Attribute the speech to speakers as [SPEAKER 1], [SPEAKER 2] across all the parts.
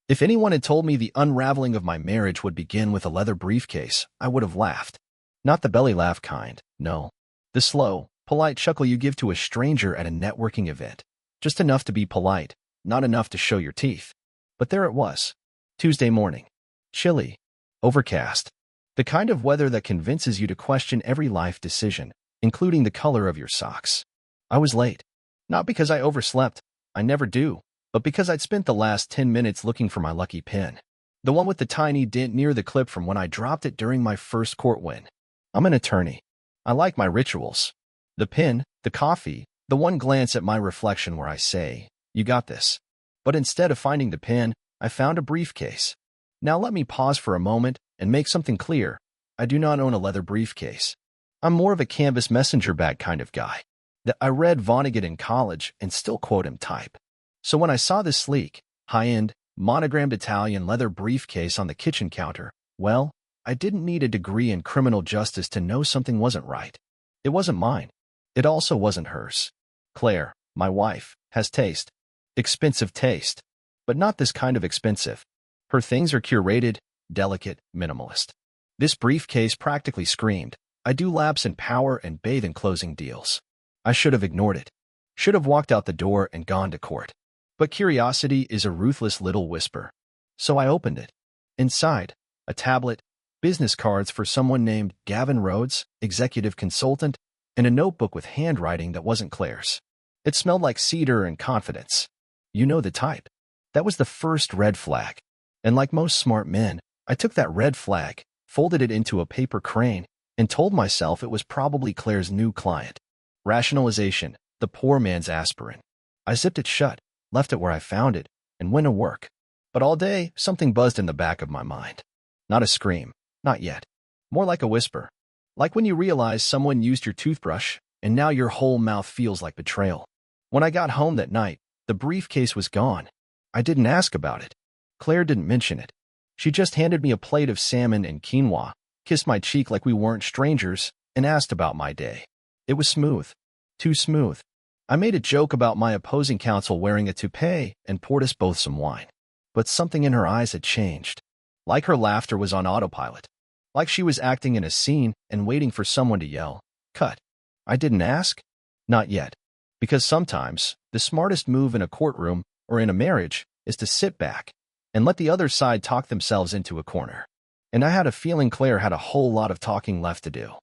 [SPEAKER 1] If anyone had told me the unraveling of my marriage would begin with a leather briefcase, I would have laughed. Not the belly laugh kind, no. The slow, polite chuckle you give to a stranger at a networking event. Just enough to be polite, not enough to show your teeth. But there it was. Tuesday morning. Chilly. Overcast. The kind of weather that convinces you to question every life decision, including the color of your socks. I was late. Not because I overslept. I never do. But because I'd spent the last 10 minutes looking for my lucky pin. The one with the tiny dent near the clip from when I dropped it during my first court win. I'm an attorney. I like my rituals. The pin, the coffee, the one glance at my reflection where I say, "You got this." But instead of finding the pin, I found a briefcase. Now let me pause for a moment and make something clear. I do not own a leather briefcase. I'm more of a canvas messenger bag kind of guy. That I read Vonnegut in college and still quote him type. So when I saw this sleek, high-end, monogrammed Italian leather briefcase on the kitchen counter, well, I didn't need a degree in criminal justice to know something wasn't right. It wasn't mine. It also wasn't hers. Claire, my wife, has taste. Expensive taste. But not this kind of expensive. Her things are curated, delicate, minimalist. This briefcase practically screamed, "I do laps in power and bathe in closing deals." I should have ignored it. Should have walked out the door and gone to court. But curiosity is a ruthless little whisper. So I opened it. Inside, a tablet, business cards for someone named Gavin Rhodes, executive consultant, and a notebook with handwriting that wasn't Claire's. It smelled like cedar and confidence. You know the type. That was the first red flag. And like most smart men, I took that red flag, folded it into a paper crane, and told myself it was probably Claire's new client. Rationalization, the poor man's aspirin. I zipped it shut, left it where I found it, and went to work. But all day, something buzzed in the back of my mind. Not a scream, not yet. More like a whisper. Like when you realize someone used your toothbrush, and now your whole mouth feels like betrayal. When I got home that night, the briefcase was gone. I didn't ask about it. Claire didn't mention it. She just handed me a plate of salmon and quinoa, kissed my cheek like we weren't strangers, and asked about my day. It was smooth. Too smooth. I made a joke about my opposing counsel wearing a toupee and poured us both some wine. But something in her eyes had changed. Like her laughter was on autopilot. Like she was acting in a scene and waiting for someone to yell, "Cut." I didn't ask? Not yet. Because sometimes, the smartest move in a courtroom or in a marriage is to sit back and let the other side talk themselves into a corner. And I had a feeling Claire had a whole lot of talking left to do.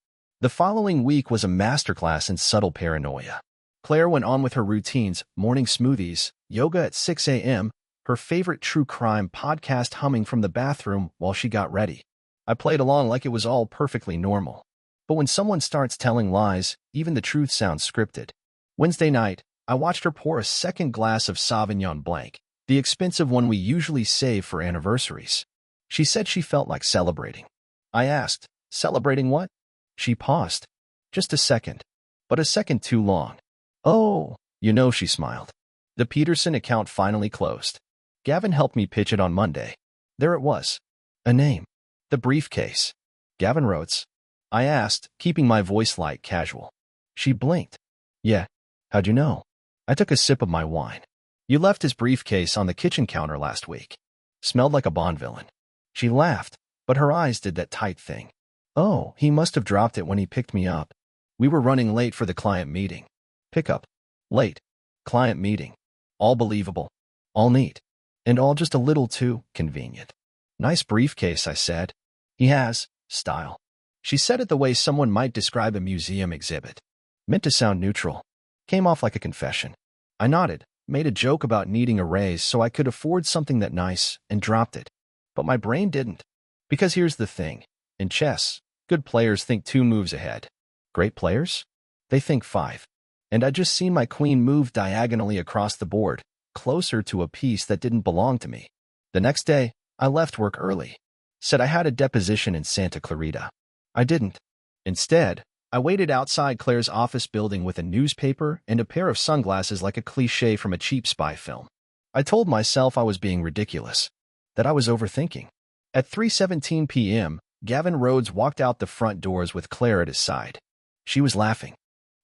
[SPEAKER 1] The following week was a masterclass in subtle paranoia. Claire went on with her routines, morning smoothies, yoga at 6 a.m., her favorite true crime podcast humming from the bathroom while she got ready. I played along like it was all perfectly normal. But when someone starts telling lies, even the truth sounds scripted. Wednesday night, I watched her pour a second glass of Sauvignon Blanc, the expensive one we usually save for anniversaries. She said she felt like celebrating. I asked, "Celebrating what?" She paused. Just a second. But a second too long. "Oh, you know," she smiled. "The Peterson account finally closed. Gavin helped me pitch it on Monday." There it was. A name. The briefcase. Gavin Rhodes. I asked, keeping my voice light, casual. She blinked. "Yeah. How'd you know?" I took a sip of my wine. "You left his briefcase on the kitchen counter last week. Smelled like a Bond villain." She laughed, but her eyes did that tight thing. "Oh, he must have dropped it when he picked me up. We were running late for the client meeting." Pickup. Late. Client meeting. All believable. All neat. And all just a little too convenient. "Nice briefcase," I said. "He has style." She said it the way someone might describe a museum exhibit. Meant to sound neutral. Came off like a confession. I nodded, made a joke about needing a raise so I could afford something that nice, and dropped it. But my brain didn't. Because here's the thing. In chess, good players think 2 moves ahead. Great players? They think 5. And I'd just seen my queen move diagonally across the board, closer to a piece that didn't belong to me. The next day, I left work early. Said I had a deposition in Santa Clarita. I didn't. Instead, I waited outside Claire's office building with a newspaper and a pair of sunglasses like a cliché from a cheap spy film. I told myself I was being ridiculous, that I was overthinking. At 3:17 p.m., Gavin Rhodes walked out the front doors with Claire at his side. She was laughing.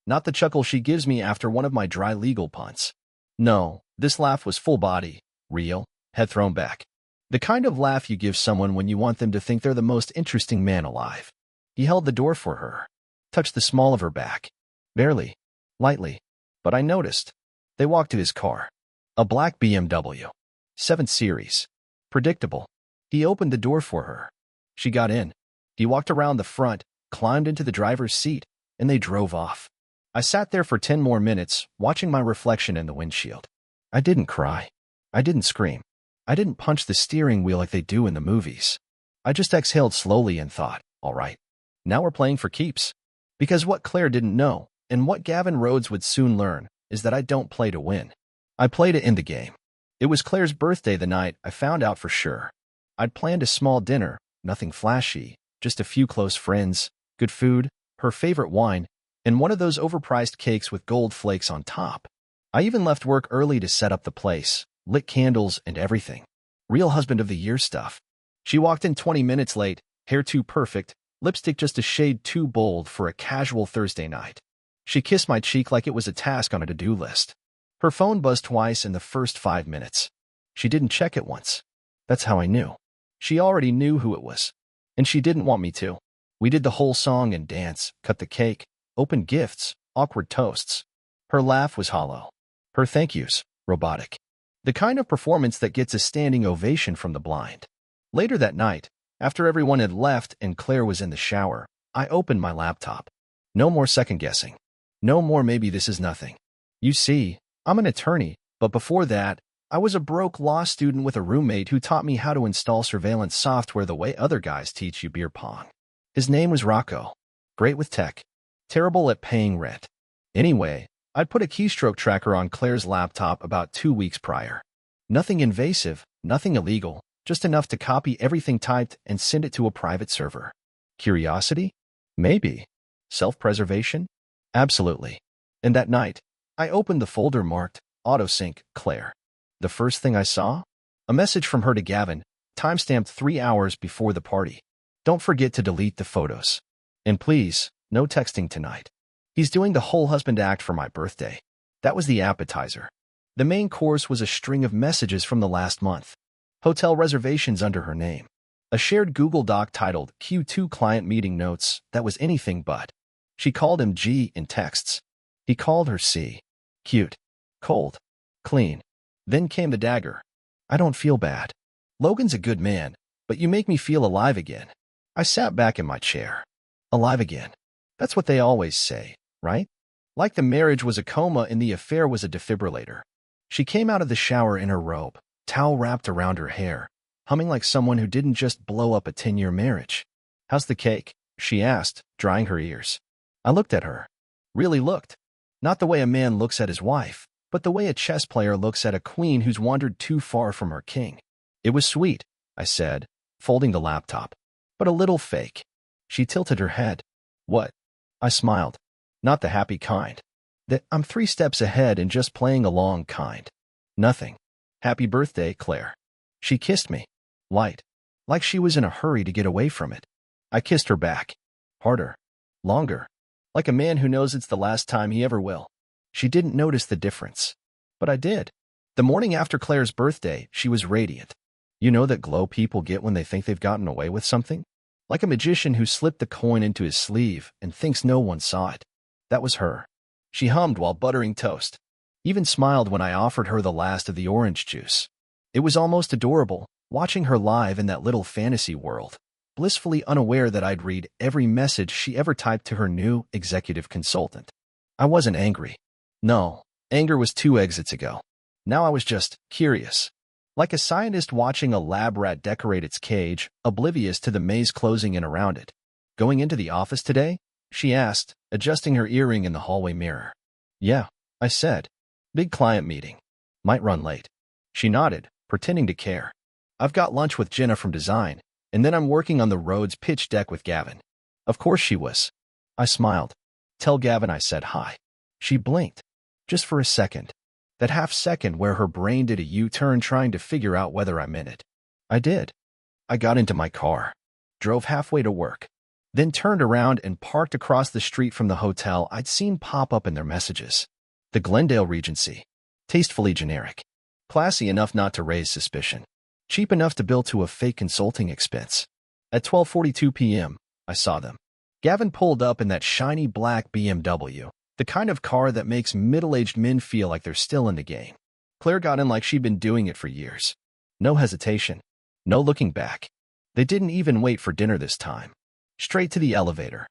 [SPEAKER 1] Not the chuckle she gives me after one of my dry legal punts. No, this laugh was full body, real, head thrown back. The kind of laugh you give someone when you want them to think they're the most interesting man alive. He held the door for her, touched the small of her back. Barely, lightly, but I noticed. They walked to his car. A black BMW. 7 Series. Predictable. He opened the door for her. She got in. He walked around the front, climbed into the driver's seat, and they drove off. I sat there for 10 more minutes, watching my reflection in the windshield. I didn't cry. I didn't scream. I didn't punch the steering wheel like they do in the movies. I just exhaled slowly and thought, all right, now we're playing for keeps. Because what Claire didn't know, and what Gavin Rhodes would soon learn, is that I don't play to win. I play to end the game. It was Claire's birthday the night I found out for sure. I'd planned a small dinner, nothing flashy, just a few close friends, good food, her favorite wine, and one of those overpriced cakes with gold flakes on top. I even left work early to set up the place, lit candles and everything. Real husband of the year stuff. She walked in 20 minutes late, hair too perfect, lipstick just a shade too bold for a casual Thursday night. She kissed my cheek like it was a task on a to-do list. Her phone buzzed twice in the first 5 minutes. She didn't check it once. That's how I knew. She already knew who it was. And she didn't want me to. We did the whole song and dance, cut the cake, opened gifts, awkward toasts. Her laugh was hollow. Her thank yous, robotic. The kind of performance that gets a standing ovation from the blind. Later that night, after everyone had left and Claire was in the shower, I opened my laptop. No more second-guessing. No more maybe this is nothing. You see, I'm an attorney, but before that, I was a broke law student with a roommate who taught me how to install surveillance software the way other guys teach you beer pong. His name was Rocco. Great with tech. Terrible at paying rent. Anyway, I'd put a keystroke tracker on Claire's laptop about 2 weeks prior. Nothing invasive, nothing illegal, just enough to copy everything typed and send it to a private server. Curiosity? Maybe. Self-preservation? Absolutely. And that night, I opened the folder marked Autosync Claire. The first thing I saw? A message from her to Gavin, timestamped 3 hours before the party. Don't forget to delete the photos. And please, no texting tonight. He's doing the whole husband act for my birthday. That was the appetizer. The main course was a string of messages from the last month. Hotel reservations under her name. A shared Google Doc titled Q2 Client Meeting Notes that was anything but. She called him G in texts. He called her C. Cute. Cold. Clean. Then came the dagger. I don't feel bad. Logan's a good man, but you make me feel alive again. I sat back in my chair. Alive again. That's what they always say, right? Like the marriage was a coma and the affair was a defibrillator. She came out of the shower in her robe, towel wrapped around her hair, humming like someone who didn't just blow up a 10-year marriage. How's the cake? She asked, drying her ears. I looked at her. Really looked. Not the way a man looks at his wife, but the way a chess player looks at a queen who's wandered too far from her king. It was sweet, I said, folding the laptop, but a little fake. She tilted her head. What? I smiled. Not the happy kind. That I'm 3 steps ahead and just playing along kind. Nothing. Happy birthday, Claire. She kissed me. Light. Like she was in a hurry to get away from it. I kissed her back. Harder. Longer. Like a man who knows it's the last time he ever will. She didn't notice the difference. But I did. The morning after Claire's birthday, she was radiant. You know that glow people get when they think they've gotten away with something? Like a magician who slipped the coin into his sleeve and thinks no one saw it. That was her. She hummed while buttering toast. Even smiled when I offered her the last of the orange juice. It was almost adorable, watching her live in that little fantasy world, blissfully unaware that I'd read every message she ever typed to her new executive consultant. I wasn't angry. No, anger was 2 exits ago. Now I was just curious. Like a scientist watching a lab rat decorate its cage, oblivious to the maze closing in around it. Going into the office today? She asked, adjusting her earring in the hallway mirror. Yeah, I said. Big client meeting. Might run late. She nodded, pretending to care. I've got lunch with Jenna from design, and then I'm working on the Rhodes pitch deck with Gavin. Of course she was. I smiled. Tell Gavin I said hi. She blinked. Just for a second. That half second where her brain did a U-turn trying to figure out whether I meant it. I did. I got into my car. Drove halfway to work. Then turned around and parked across the street from the hotel I'd seen pop up in their messages. The Glendale Regency. Tastefully generic. Classy enough not to raise suspicion. cheap enough to bill to a fake consulting expense. At 12:42 p.m., I saw them. Gavin pulled up in that shiny black BMW, the kind of car that makes middle-aged men feel like they're still in the game. Claire got in like she'd been doing it for years. No hesitation. No looking back. They didn't even wait for dinner this time. Straight to the elevator.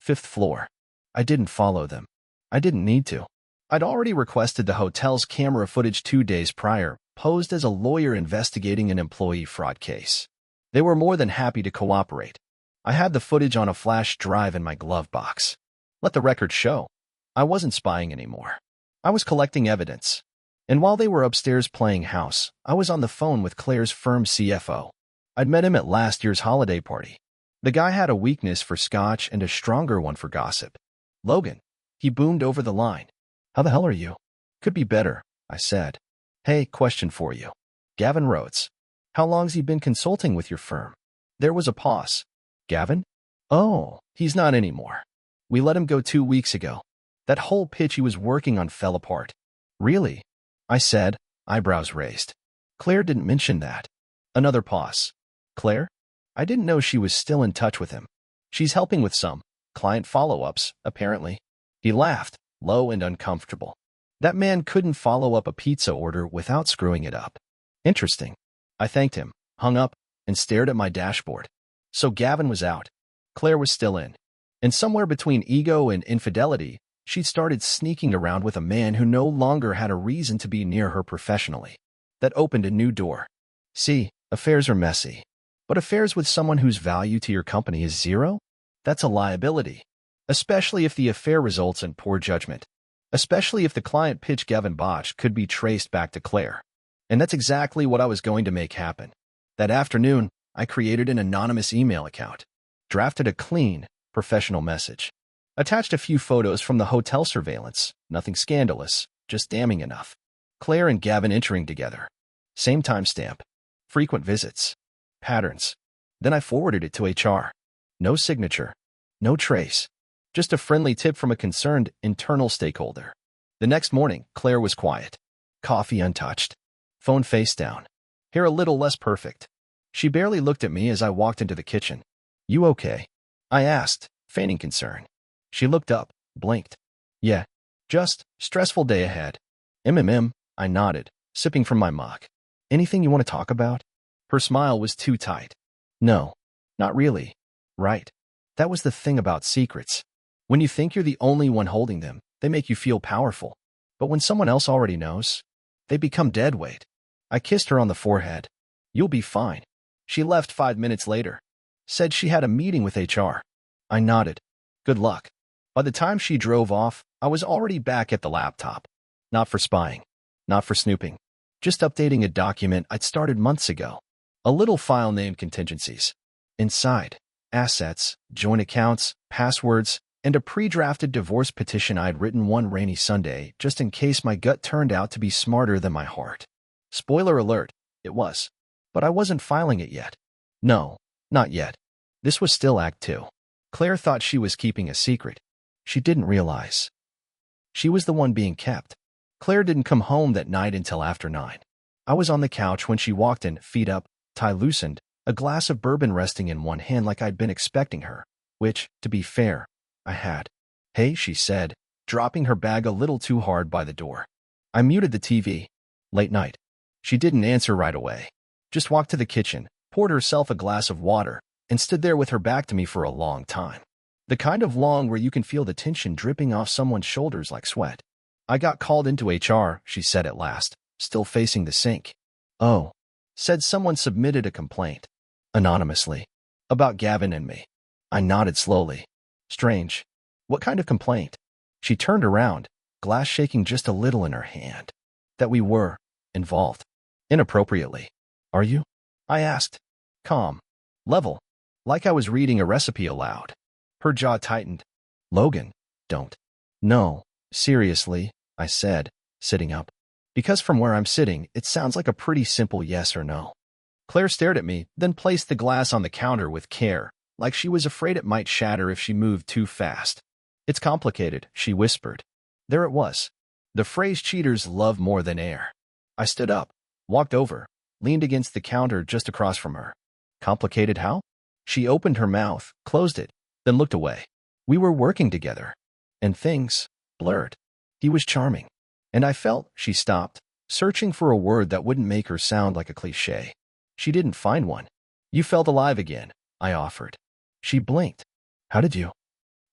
[SPEAKER 1] 5th floor. I didn't follow them. I didn't need to. I'd already requested the hotel's camera footage 2 days prior, posed as a lawyer investigating an employee fraud case. They were more than happy to cooperate. I had the footage on a flash drive in my glove box. Let the record show. I wasn't spying anymore. I was collecting evidence. And while they were upstairs playing house, I was on the phone with Claire's firm's CFO. I'd met him at last year's holiday party. The guy had a weakness for scotch and a stronger one for gossip. Logan, he boomed over the line. How the hell are you? Could be better, I said. Hey, question for you. Gavin Rhodes. How long's he been consulting with your firm? There was a pause. Gavin? Oh, he's not anymore. We let him go 2 weeks ago. That whole pitch he was working on fell apart. Really? I said, eyebrows raised. Claire didn't mention that. Another pause. Claire? I didn't know she was still in touch with him. She's helping with some client follow-ups, apparently. He laughed, low and uncomfortable. That man couldn't follow up a pizza order without screwing it up. Interesting. I thanked him, hung up, and stared at my dashboard. So Gavin was out. Claire was still in. And somewhere between ego and infidelity, she started sneaking around with a man who no longer had a reason to be near her professionally. That opened a new door. See, affairs are messy. But affairs with someone whose value to your company is zero? That's a liability. Especially if the affair results in poor judgment. Especially if the client pitch Gavin botched could be traced back to Claire. And that's exactly what I was going to make happen. That afternoon, I created an anonymous email account. Drafted a clean, professional message. Attached a few photos from the hotel surveillance. Nothing scandalous, just damning enough. Claire and Gavin entering together. Same timestamp. Frequent visits. Patterns. Then I forwarded it to HR. No signature. No trace. Just a friendly tip from a concerned internal stakeholder. The next morning, Claire was quiet. Coffee untouched. Phone face down. Hair a little less perfect. She barely looked at me as I walked into the kitchen. You okay? I asked, feigning concern. She looked up, blinked. Yeah, just stressful day ahead. I nodded, sipping from my mug. Anything you want to talk about? Her smile was too tight. No, not really. Right. That was the thing about secrets. When you think you're the only one holding them, they make you feel powerful. But when someone else already knows, they become dead weight. I kissed her on the forehead. You'll be fine. She left 5 minutes later. Said she had a meeting with HR. I nodded. Good luck. By the time she drove off, I was already back at the laptop. Not for spying. Not for snooping. Just updating a document I'd started months ago. A little file named contingencies. Inside, assets, joint accounts, passwords, and a pre-drafted divorce petition I'd written one rainy Sunday just in case my gut turned out to be smarter than my heart. Spoiler alert, it was. But I wasn't filing it yet. No, not yet. This was still Act 2. Claire thought she was keeping a secret. She didn't realize. She was the one being kept. Claire didn't come home that night until after 9. I was on the couch when she walked in, feet up, tie loosened, a glass of bourbon resting in one hand like I'd been expecting her, which, to be fair, I had. Hey, she said, dropping her bag a little too hard by the door. I muted the TV. Late night. She didn't answer right away. Just walked to the kitchen, poured herself a glass of water, and stood there with her back to me for a long time. The kind of long where you can feel the tension dripping off someone's shoulders like sweat. I got called into HR, she said at last, still facing the sink. Oh, said someone submitted a complaint. Anonymously. About Gavin and me. I nodded slowly. Strange. What kind of complaint? She turned around, glass shaking just a little in her hand. That we were involved. Inappropriately. Are you? I asked. Calm. Level. Like I was reading a recipe aloud. Her jaw tightened. Logan, don't. No, seriously, I said, sitting up. Because from where I'm sitting, it sounds like a pretty simple yes or no. Claire stared at me, then placed the glass on the counter with care, like she was afraid it might shatter if she moved too fast. It's complicated, she whispered. There it was. The phrase cheaters love more than air. I stood up, walked over, leaned against the counter just across from her. Complicated how? She opened her mouth, closed it, then looked away. We were working together. And things blurred. He was charming. And I felt she stopped, searching for a word that wouldn't make her sound like a cliché. She didn't find one. You felt alive again, I offered. She blinked. How did you?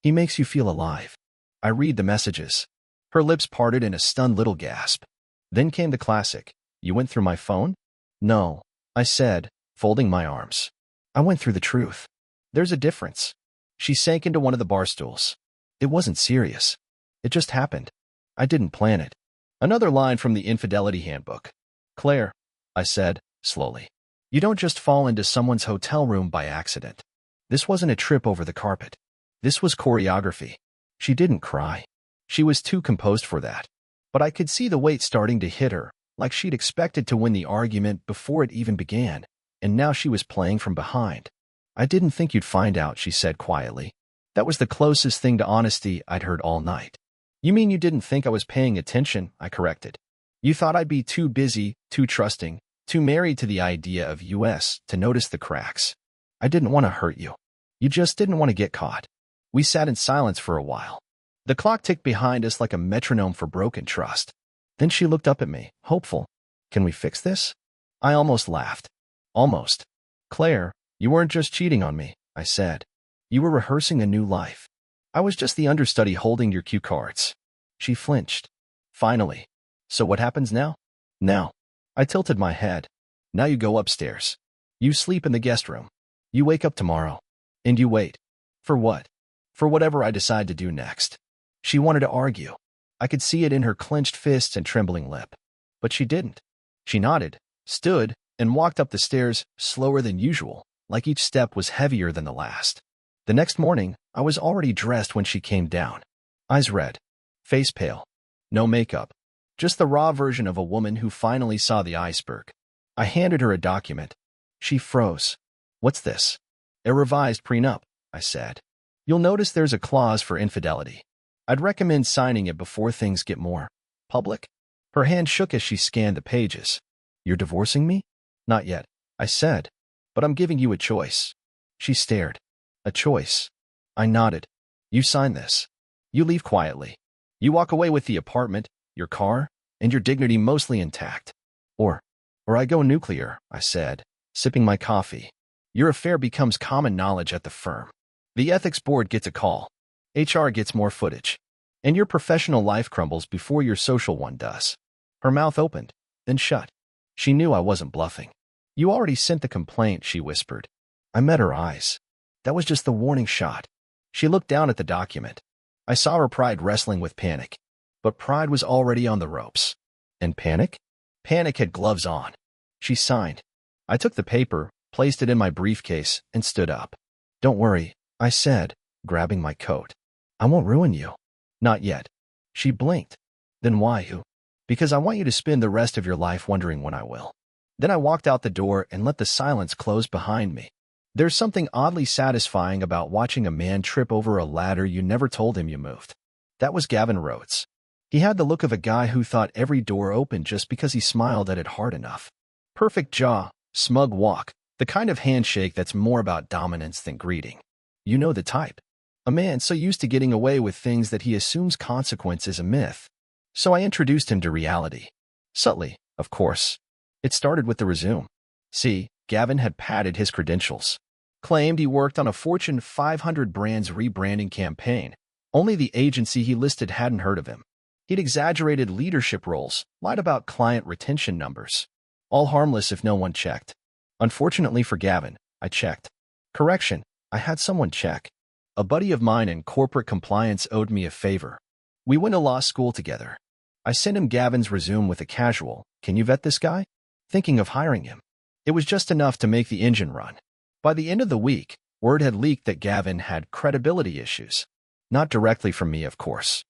[SPEAKER 1] He makes you feel alive. I read the messages. Her lips parted in a stunned little gasp. Then came the classic. You went through my phone? No, I said, folding my arms. I went through the truth. There's a difference. She sank into one of the bar stools. It wasn't serious. It just happened. I didn't plan it. Another line from the infidelity handbook. Claire, I said, slowly. You don't just fall into someone's hotel room by accident. This wasn't a trip over the carpet. This was choreography. She didn't cry. She was too composed for that. But I could see the weight starting to hit her, like she'd expected to win the argument before it even began, and now she was playing from behind. I didn't think you'd find out, she said quietly. That was the closest thing to honesty I'd heard all night. You mean you didn't think I was paying attention? I corrected. You thought I'd be too busy, too trusting, too married to the idea of US to notice the cracks. I didn't want to hurt you. You just didn't want to get caught. We sat in silence for a while. The clock ticked behind us like a metronome for broken trust. Then she looked up at me, hopeful. Can we fix this? I almost laughed. Almost. Claire, you weren't just cheating on me, I said. You were rehearsing a new life. I was just the understudy holding your cue cards. She flinched. Finally. So what happens now? Now. I tilted my head. Now you go upstairs. You sleep in the guest room. You wake up tomorrow. And you wait. For what? For whatever I decide to do next. She wanted to argue. I could see it in her clenched fists and trembling lip. But she didn't. She nodded, stood, and walked up the stairs slower than usual, like each step was heavier than the last. The next morning, I was already dressed when she came down. Eyes red. Face pale. No makeup. Just the raw version of a woman who finally saw the iceberg. I handed her a document. She froze. What's this? A revised prenup, I said. You'll notice there's a clause for infidelity. I'd recommend signing it before things get more public. Her hand shook as she scanned the pages. You're divorcing me? Not yet, I said. But I'm giving you a choice. She stared. A choice. I nodded. You sign this. You leave quietly. You walk away with the apartment, your car, and your dignity mostly intact. Or I go nuclear, I said, sipping my coffee. Your affair becomes common knowledge at the firm. The ethics board gets a call. HR gets more footage. And your professional life crumbles before your social one does. Her mouth opened, then shut. She knew I wasn't bluffing. You already sent the complaint, she whispered. I met her eyes. That was just the warning shot. She looked down at the document. I saw her pride wrestling with panic. But pride was already on the ropes. And panic? Panic had gloves on. She signed. I took the paper, placed it in my briefcase, and stood up. Don't worry, I said, grabbing my coat. I won't ruin you. Not yet. She blinked. Then why, you? Because I want you to spend the rest of your life wondering when I will. Then I walked out the door and let the silence close behind me. There's something oddly satisfying about watching a man trip over a ladder you never told him you moved. That was Gavin Rhodes. He had the look of a guy who thought every door opened just because he smiled at it hard enough. Perfect jaw, smug walk, the kind of handshake that's more about dominance than greeting. You know the type. A man so used to getting away with things that he assumes consequence is a myth. So I introduced him to reality. Subtly, of course. It started with the resume. See, Gavin had padded his credentials. Claimed he worked on a Fortune 500 brand's rebranding campaign. Only the agency he listed hadn't heard of him. He'd exaggerated leadership roles, lied about client retention numbers. All harmless if no one checked. Unfortunately for Gavin, I checked. Correction, I had someone check. A buddy of mine in corporate compliance owed me a favor. We went to law school together. I sent him Gavin's resume with a casual, "Can you vet this guy?" Thinking of hiring him. It was just enough to make the engine run. By the end of the week, word had leaked that Gavin had credibility issues. Not directly from me, of course.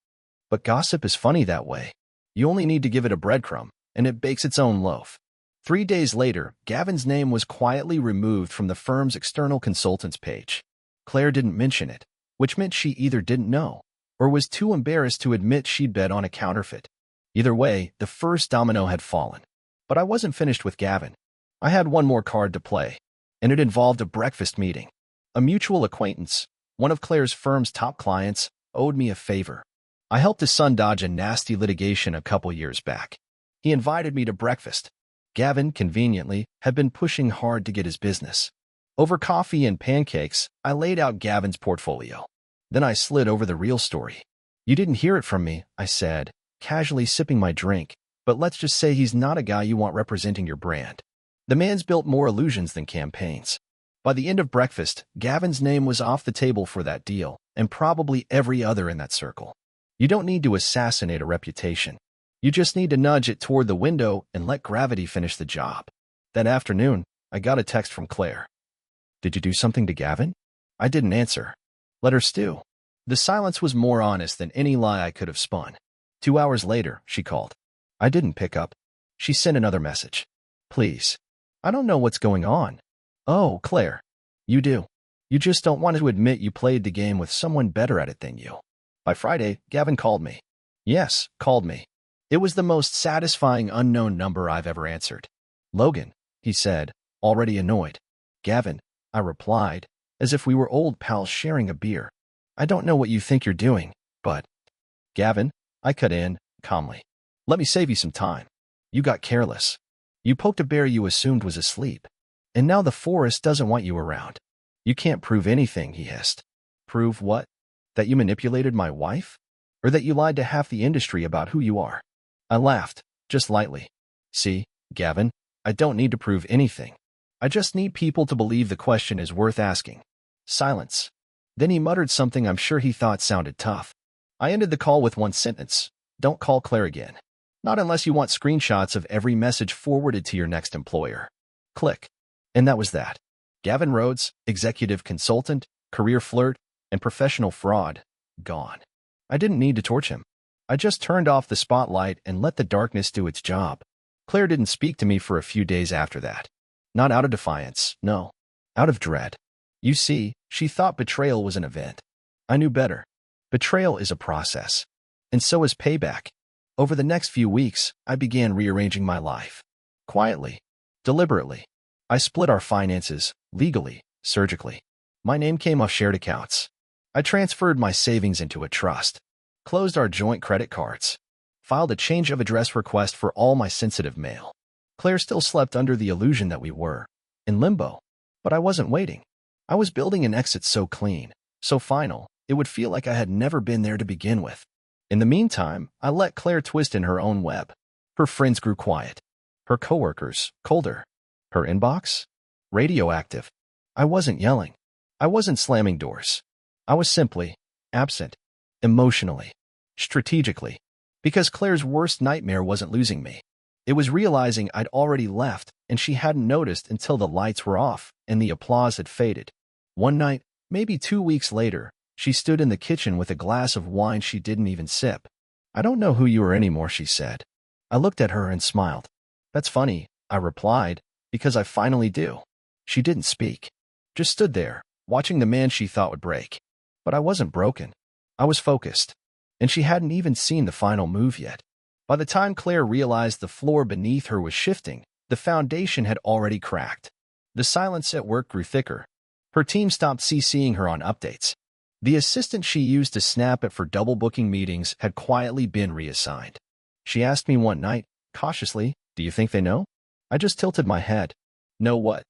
[SPEAKER 1] But gossip is funny that way. You only need to give it a breadcrumb, and it bakes its own loaf. 3 days later, Gavin's name was quietly removed from the firm's external consultants page. Claire didn't mention it, which meant she either didn't know, or was too embarrassed to admit she'd bet on a counterfeit. Either way, the first domino had fallen. But I wasn't finished with Gavin. I had one more card to play, and it involved a breakfast meeting. A mutual acquaintance, one of Claire's firm's top clients, owed me a favor. I helped his son dodge a nasty litigation a couple years back. He invited me to breakfast. Gavin, conveniently, had been pushing hard to get his business. Over coffee and pancakes, I laid out Gavin's portfolio. Then I slid over the real story. You didn't hear it from me, I said, casually sipping my drink, but let's just say he's not a guy you want representing your brand. The man's built more illusions than campaigns. By the end of breakfast, Gavin's name was off the table for that deal, and probably every other in that circle. You don't need to assassinate a reputation. You just need to nudge it toward the window and let gravity finish the job. That afternoon, I got a text from Claire. Did you do something to Gavin? I didn't answer. Let her stew. The silence was more honest than any lie I could have spun. 2 hours later, she called. I didn't pick up. She sent another message. Please. I don't know what's going on. Oh, Claire. You do. You just don't want to admit you played the game with someone better at it than you. By Friday, Gavin called me. Yes, called me. It was the most satisfying unknown number I've ever answered. Logan, he said, already annoyed. Gavin, I replied, as if we were old pals sharing a beer. I don't know what you think you're doing, but... Gavin, I cut in, calmly. Let me save you some time. You got careless. You poked a bear you assumed was asleep. And now the forest doesn't want you around. You can't prove anything, he hissed. Prove what? That you manipulated my wife? Or that you lied to half the industry about who you are? I laughed, just lightly. See, Gavin, I don't need to prove anything. I just need people to believe the question is worth asking. Silence. Then he muttered something I'm sure he thought sounded tough. I ended the call with one sentence. Don't call Claire again. Not unless you want screenshots of every message forwarded to your next employer. Click. And that was that. Gavin Rhodes, executive consultant, career flirt, and professional fraud, gone. I didn't need to torch him. I just turned off the spotlight and let the darkness do its job. Claire didn't speak to me for a few days after that. Not out of defiance, no. Out of dread. You see, she thought betrayal was an event. I knew better. Betrayal is a process. And so is payback. Over the next few weeks, I began rearranging my life. Quietly. Deliberately. I split our finances, legally, surgically. My name came off shared accounts. I transferred my savings into a trust. Closed our joint credit cards. Filed a change of address request for all my sensitive mail. Claire still slept under the illusion that we were in limbo. But I wasn't waiting. I was building an exit so clean, so final, it would feel like I had never been there to begin with. In the meantime, I let Claire twist in her own web. Her friends grew quiet. Her coworkers, colder. Her inbox? Radioactive. I wasn't yelling. I wasn't slamming doors. I was simply absent. Emotionally. Strategically. Because Claire's worst nightmare wasn't losing me. It was realizing I'd already left and she hadn't noticed until the lights were off and the applause had faded. One night, maybe 2 weeks later, she stood in the kitchen with a glass of wine she didn't even sip. I don't know who you are anymore, she said. I looked at her and smiled. That's funny, I replied, because I finally do. She didn't speak. Just stood there, watching the man she thought would break. But I wasn't broken. I was focused. And she hadn't even seen the final move yet. By the time Claire realized the floor beneath her was shifting, the foundation had already cracked. The silence at work grew thicker. Her team stopped CCing her on updates. The assistant she used to snap at for double-booking meetings had quietly been reassigned. She asked me one night, cautiously, do you think they know? I just tilted my head. Know what?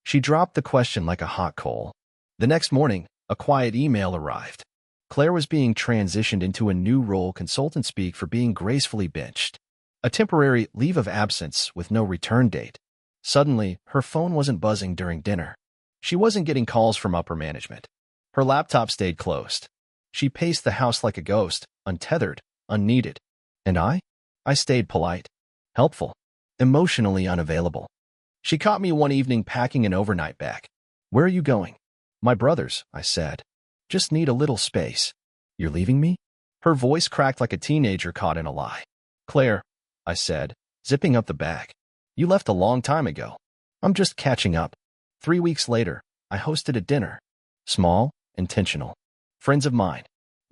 [SPEAKER 1] She dropped the question like a hot coal. The next morning, a quiet email arrived. Claire was being transitioned into a new role, consultant speak, for being gracefully benched. A temporary leave of absence with no return date. Suddenly, her phone wasn't buzzing during dinner. She wasn't getting calls from upper management. Her laptop stayed closed. She paced the house like a ghost, untethered, unneeded. And I stayed polite, helpful, emotionally unavailable. She caught me one evening packing an overnight bag. Where are you going? My brother's, I said. Just need a little space. You're leaving me? Her voice cracked like a teenager caught in a lie. Claire, I said, zipping up the bag. You left a long time ago. I'm just catching up. 3 weeks later, I hosted a dinner. Small, intentional. Friends of mine.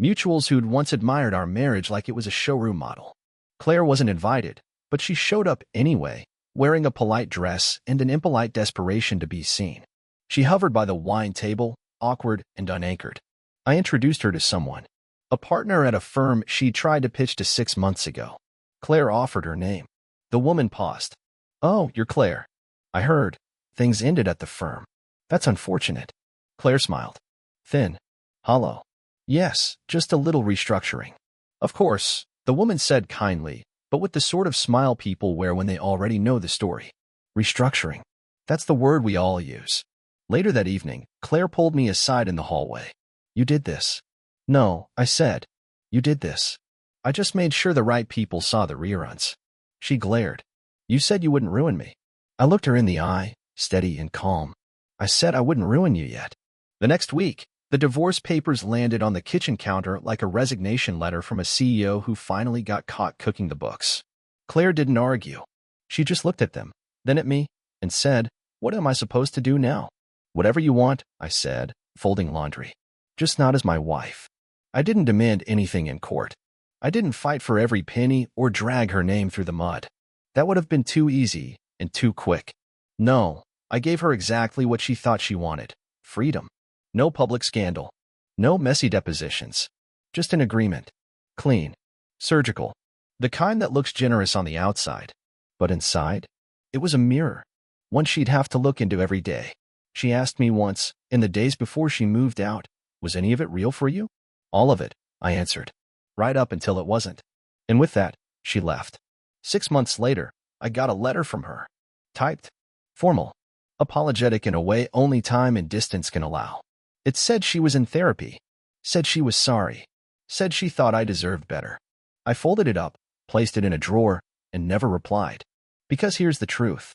[SPEAKER 1] Mutuals who'd once admired our marriage like it was a showroom model. Claire wasn't invited, but she showed up anyway, wearing a polite dress and an impolite desperation to be seen. She hovered by the wine table, awkward and unanchored. I introduced her to someone, a partner at a firm she tried to pitch to 6 months ago. Claire offered her name. The woman paused. "Oh, you're Claire. I heard. Things ended at the firm. That's unfortunate." Claire smiled. Thin. Hollow. "Yes, just a little restructuring." "Of course," the woman said kindly, but with the sort of smile people wear when they already know the story. Restructuring. That's the word we all use. Later that evening, Claire pulled me aside in the hallway. "You did this." "No," I said. "You did this. I just made sure the right people saw the reruns." She glared. "You said you wouldn't ruin me." I looked her in the eye, steady and calm. "I said I wouldn't ruin you yet." The next week, the divorce papers landed on the kitchen counter like a resignation letter from a CEO who finally got caught cooking the books. Claire didn't argue. She just looked at them, then at me, and said, "What am I supposed to do now?" "Whatever you want," I said, folding laundry. "Just not as my wife." I didn't demand anything in court. I didn't fight for every penny or drag her name through the mud. That would have been too easy and too quick. No, I gave her exactly what she thought she wanted. Freedom. No public scandal. No messy depositions. Just an agreement. Clean. Surgical. The kind that looks generous on the outside. But inside? It was a mirror. One she'd have to look into every day. She asked me once, in the days before she moved out, "Was any of it real for you?" "All of it," I answered. "Right up until it wasn't." And with that, she left. 6 months later, I got a letter from her. Typed. Formal. Apologetic in a way only time and distance can allow. It said she was in therapy. Said she was sorry. Said she thought I deserved better. I folded it up, placed it in a drawer, and never replied. Because here's the truth.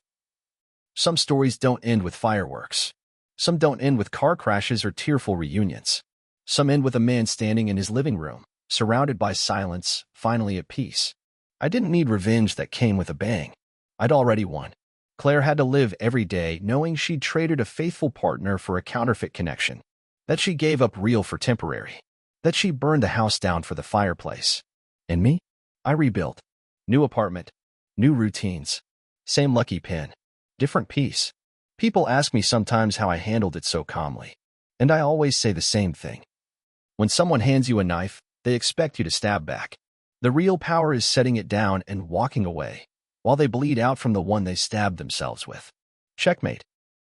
[SPEAKER 1] Some stories don't end with fireworks. Some don't end with car crashes or tearful reunions. Some end with a man standing in his living room, surrounded by silence, finally at peace. I didn't need revenge that came with a bang. I'd already won. Claire had to live every day knowing she'd traded a faithful partner for a counterfeit connection. That she gave up real for temporary. That she burned the house down for the fireplace. And me? I rebuilt. New apartment. New routines. Same lucky pin. Different piece. People ask me sometimes how I handled it so calmly. And I always say the same thing. When someone hands you a knife, they expect you to stab back. The real power is setting it down and walking away, while they bleed out from the one they stabbed themselves with. Checkmate.